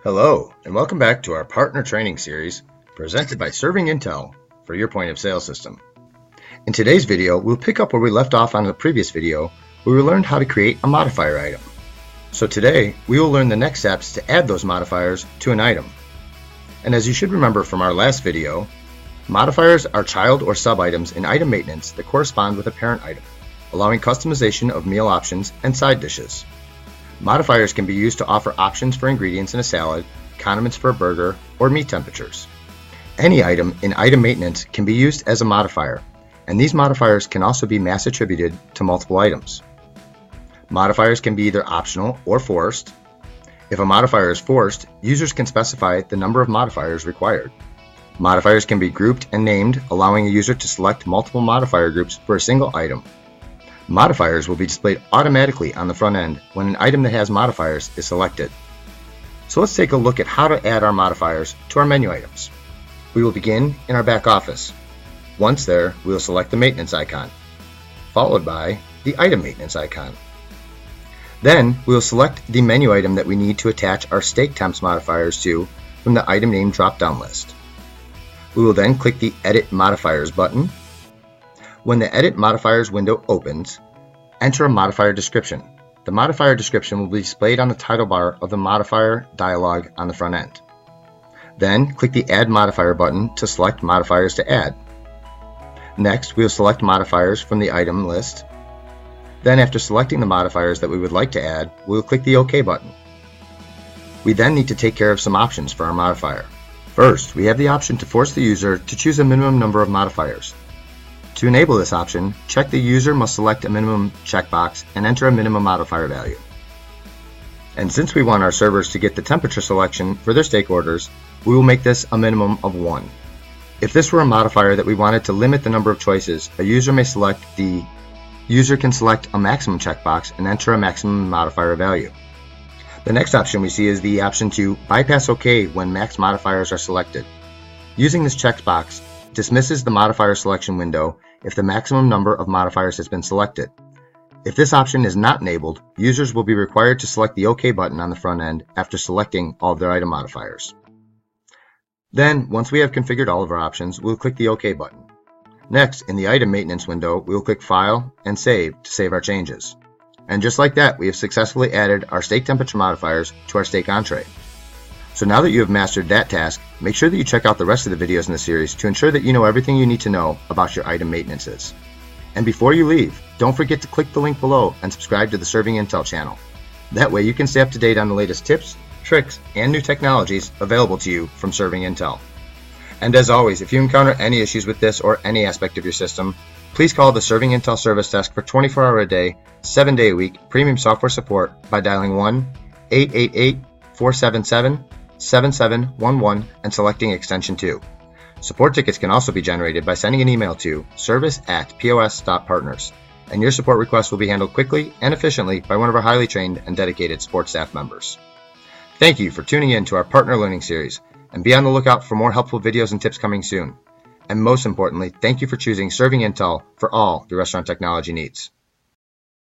Hello, and welcome back to our partner training series presented by ServingIntel for your point of sale system. In today's video, we'll pick up where we left off on the previous video where we learned how to create a modifier item. So today, we will learn the next steps to add those modifiers to an item. And as you should remember from our last video, modifiers are child or sub-items in item maintenance that correspond with a parent item, allowing customization of meal options and side dishes. Modifiers can be used to offer options for ingredients in a salad, condiments for a burger, or meat temperatures. Any item in item maintenance can be used as a modifier, and these modifiers can also be mass attributed to multiple items. Modifiers can be either optional or forced. If a modifier is forced, users can specify the number of modifiers required. Modifiers can be grouped and named, allowing a user to select multiple modifier groups for a single item. Modifiers will be displayed automatically on the front end when an item that has modifiers is selected. So let's take a look at how to add our modifiers to our menu items. We will begin in our back office. Once there, we will select the maintenance icon, followed by the item maintenance icon. Then we will select the menu item that we need to attach our steak temps modifiers to from the item name drop-down list. We will then click the Edit Modifiers button. When the Edit Modifiers window opens, enter a modifier description. The modifier description will be displayed on the title bar of the modifier dialog on the front end. Then click the Add Modifier button to select modifiers to add. Next, we will select modifiers from the item list. Then after selecting the modifiers that we would like to add, we will click the OK button. We then need to take care of some options for our modifier. First, we have the option to force the user to choose a minimum number of modifiers. To enable this option, check the user must select a minimum checkbox and enter a minimum modifier value. And since we want our servers to get the temperature selection for their steak orders, we will make this a minimum of 1. If this were a modifier that we wanted to limit the number of choices, a user can select a maximum checkbox and enter a maximum modifier value. The next option we see is the option to bypass OK when max modifiers are selected. Using this checkbox dismisses the modifier selection window if the maximum number of modifiers has been selected. If this option is not enabled, users will be required to select the OK button on the front end after selecting all of their item modifiers. Then, once we have configured all of our options, we'll click the OK button. Next, in the item maintenance window, we will click File and Save to save our changes. And just like that, we have successfully added our steak temperature modifiers to our steak entree. So now that you have mastered that task, make sure that you check out the rest of the videos in the series to ensure that you know everything you need to know about your item maintenances. And before you leave, don't forget to click the link below and subscribe to the ServingIntel channel. That way you can stay up to date on the latest tips, tricks, and new technologies available to you from ServingIntel. And as always, if you encounter any issues with this or any aspect of your system, please call the ServingIntel service desk for 24-hour-a-day, 7-day-a-week premium software support by dialing 1-888-477-7711 and selecting extension 2. Support tickets can also be generated by sending an email to service@pos.partners, and your support request will be handled quickly and efficiently by one of our highly trained and dedicated support staff members. Thank you for tuning in to our Partner Learning Series, and be on the lookout for more helpful videos and tips coming soon. And most importantly, thank you for choosing ServingIntel for all your restaurant technology needs.